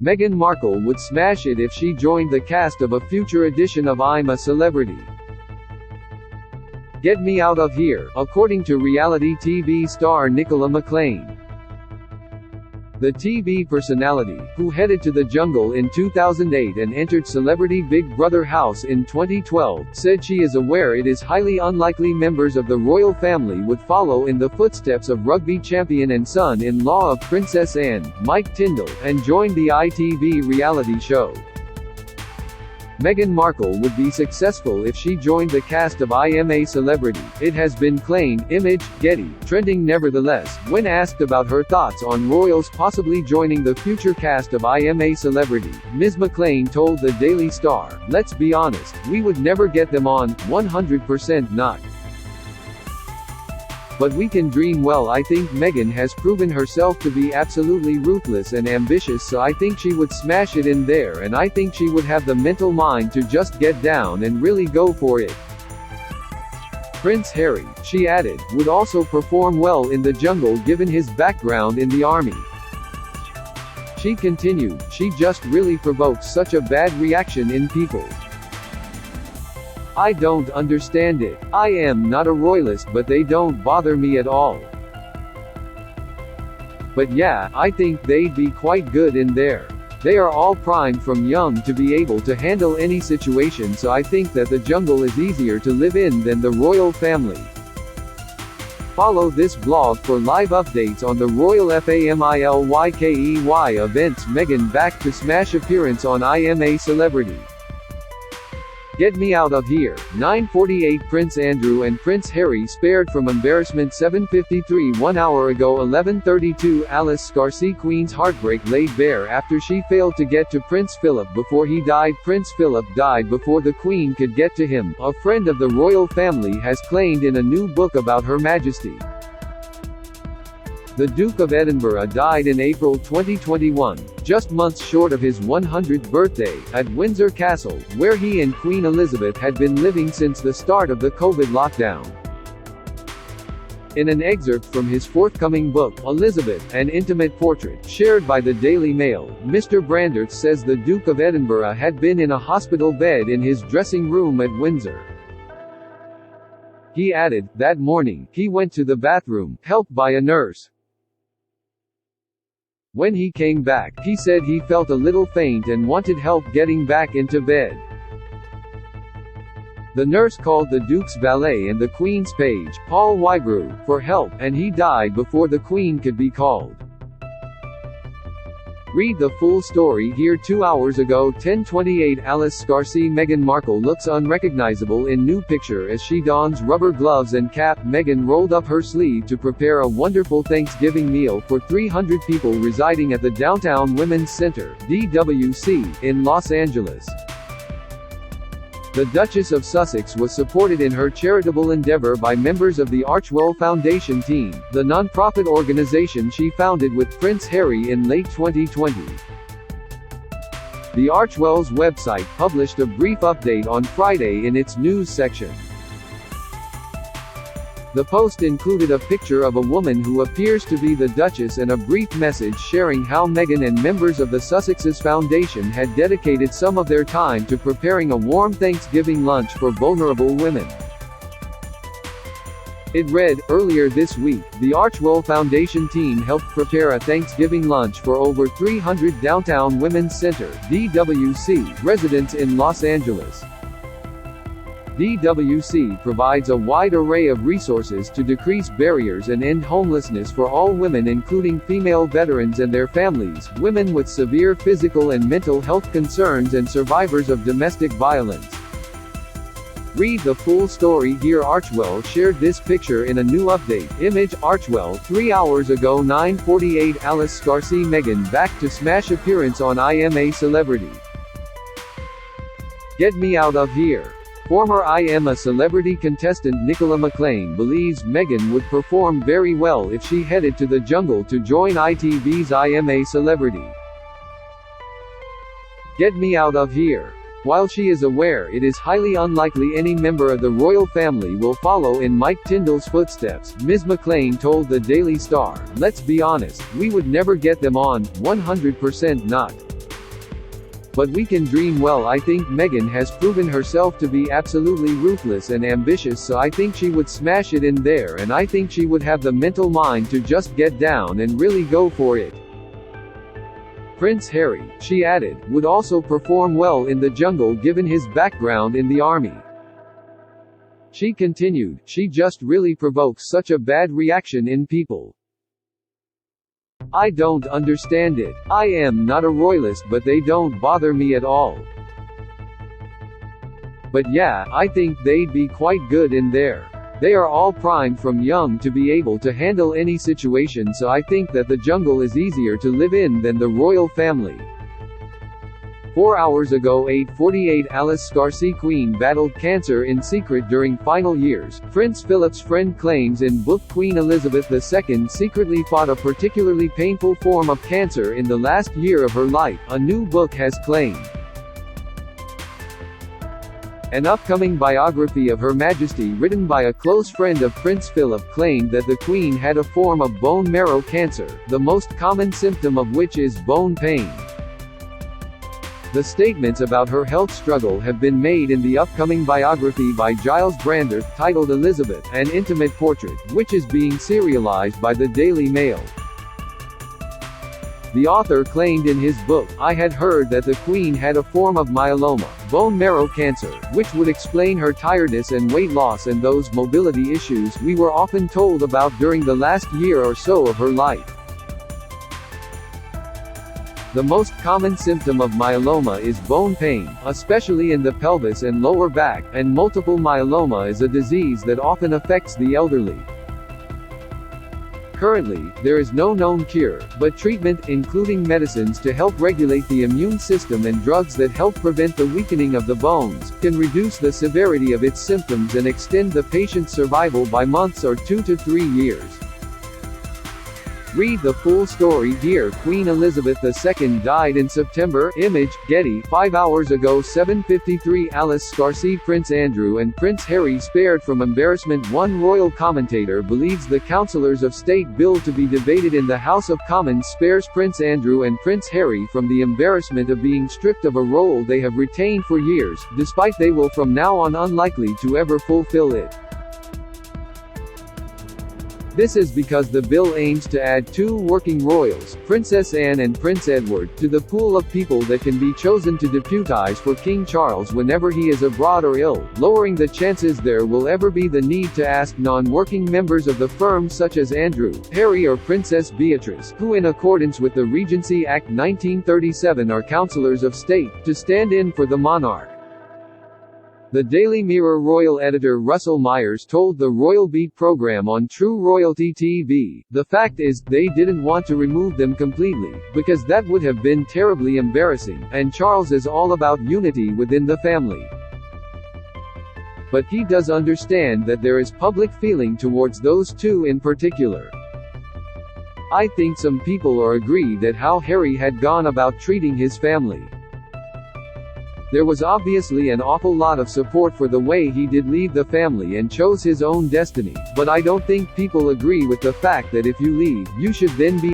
Meghan Markle would smash it if she joined the cast of a future edition of I'm a Celebrity. Get me out of here, according to reality TV star Nicola McLean. The TV personality, who headed to the jungle in 2008 and entered Celebrity Big Brother house in 2012, said she is aware it is highly unlikely members of the royal family would follow in the footsteps of rugby champion and son-in-law of Princess Anne, Mike Tindall, and join the ITV reality show. Meghan Markle would be successful if she joined the cast of I Am a Celebrity, it has been claimed. Image, Getty, trending. Nevertheless, when asked about her thoughts on royals possibly joining the future cast of I Am a Celebrity, Ms. McLean told the Daily Star, "Let's be honest, we would never get them on, 100% not. But we can dream well. I think Meghan has proven herself to be absolutely ruthless and ambitious, so I think she would smash it in there, and I think she would have the mental mind to just get down and really go for it." Prince Harry, she added, would also perform well in the jungle given his background in the army. She continued, "She just really provokes such a bad reaction in people. I don't understand it. I am not a royalist, but they don't bother me at all. But yeah, I think they'd be quite good in there. They are all primed from young to be able to handle any situation, so I think that the jungle is easier to live in than the royal family." Follow this blog for live updates on the royal family events. Meghan back to smash appearance on I Am a Celebrity. Get me out of here. 9:48 Prince Andrew and Prince Harry spared from embarrassment. 7:53 1 hour ago. 11:32 Alice Scarcey, Queen's heartbreak laid bare after she failed to get to Prince Philip before he died. Prince Philip died before the Queen could get to him, a friend of the royal family has claimed in a new book about Her Majesty. The Duke of Edinburgh died in April 2021, just months short of his 100th birthday, at Windsor Castle, where he and Queen Elizabeth had been living since the start of the COVID lockdown. In an excerpt from his forthcoming book, Elizabeth, An Intimate Portrait, shared by the Daily Mail, Mr. Branderth says the Duke of Edinburgh had been in a hospital bed in his dressing room at Windsor. He added, that morning, he went to the bathroom, helped by a nurse. When he came back, he said he felt a little faint and wanted help getting back into bed. The nurse called the Duke's valet and the Queen's page, Paul Wygrew, for help, and he died before the Queen could be called. Read the full story here. 2 hours ago. 10:28 Alice Scarcey, Meghan Markle looks unrecognizable in new picture as she dons rubber gloves and cap. Meghan rolled up her sleeve to prepare a wonderful Thanksgiving meal for 300 people residing at the Downtown Women's Center, DWC, in Los Angeles. The Duchess of Sussex was supported in her charitable endeavor by members of the Archewell Foundation team, the non-profit organization she founded with Prince Harry in late 2020. The Archewell's website published a brief update on Friday in its news section. The post included a picture of a woman who appears to be the Duchess and a brief message sharing how Meghan and members of the Sussex's Foundation had dedicated some of their time to preparing a warm Thanksgiving lunch for vulnerable women. It read, earlier this week, the Archewell Foundation team helped prepare a Thanksgiving lunch for over 300 Downtown Women's Center, DWC, residents in Los Angeles. DWC provides a wide array of resources to decrease barriers and end homelessness for all women, including female veterans and their families, women with severe physical and mental health concerns, and survivors of domestic violence. Read the full story here. Archewell shared this picture in a new update. Image, Archewell, 3 hours ago. 9:48 Alice Scarcey, Meghan back to smash appearance on I Am a Celebrity. Get me out of here. Former I Am a Celebrity contestant Nicola McLean believes Meghan would perform very well if she headed to the jungle to join ITV's I Am a Celebrity. Get me out of here. While she is aware it is highly unlikely any member of the royal family will follow in Mike Tindall's footsteps, Ms. McLean told the Daily Star, let's be honest, we would never get them on, 100% not. but we can dream well. I think Meghan has proven herself to be absolutely ruthless and ambitious, so I think she would smash it in there, and I think she would have the mental mind to just get down and really go for it. Prince Harry, she added, would also perform well in the jungle given his background in the army. She continued, she just really provokes such a bad reaction in people. I don't understand it. I am not a royalist, but they don't bother me at all. But yeah, I think they'd be quite good in there. They are all primed from young to be able to handle any situation, so I think that the jungle is easier to live in than the royal family. 4 hours ago, 8:48, Alice Scarcey Queen battled cancer in secret during final years. Prince Philip's friend claims in book Queen Elizabeth II secretly fought a particularly painful form of cancer in the last year of her life, a new book has claimed. An upcoming biography of Her Majesty written by a close friend of Prince Philip claimed that the Queen had a form of bone marrow cancer, the most common symptom of which is bone pain. The statements about her health struggle have been made in the upcoming biography by Giles Brander, titled Elizabeth, An Intimate Portrait, which is being serialized by the Daily Mail. The author claimed in his book, I had heard that the Queen had a form of myeloma, bone marrow cancer, which would explain her tiredness and weight loss and those mobility issues we were often told about during the last year or so of her life. The most common symptom of myeloma is bone pain, especially in the pelvis and lower back, and multiple myeloma is a disease that often affects the elderly. Currently, there is no known cure, but treatment, including medicines to help regulate the immune system and drugs that help prevent the weakening of the bones, can reduce the severity of its symptoms and extend the patient's survival by months or 2 to 3 years. Read the full story here. Queen Elizabeth II died in September. Image, Getty. 5 hours ago, 7:53. Alice Scarcey. Prince Andrew and Prince Harry spared from embarrassment. One royal commentator believes the Councillors of State bill to be debated in the House of Commons spares Prince Andrew and Prince Harry from the embarrassment of being stripped of a role they have retained for years, despite they will from now on unlikely to ever fulfill it. This is because the bill aims to add 2 working royals, Princess Anne and Prince Edward, to the pool of people that can be chosen to deputize for King Charles whenever he is abroad or ill, lowering the chances there will ever be the need to ask non-working members of the firm such as Andrew, Harry or Princess Beatrice, who in accordance with the Regency Act 1937 are councillors of state, to stand in for the monarch. The Daily Mirror royal editor Russell Myers told the Royal Beat program on True Royalty TV, the fact is, they didn't want to remove them completely, because that would have been terribly embarrassing, and Charles is all about unity within the family. But he does understand that there is public feeling towards those 2 in particular. I think some people are agree that how Harry had gone about treating his family. There was obviously an awful lot of support for the way he did leave the family and chose his own destiny, but I don't think people agree with the fact that if you leave, you should then be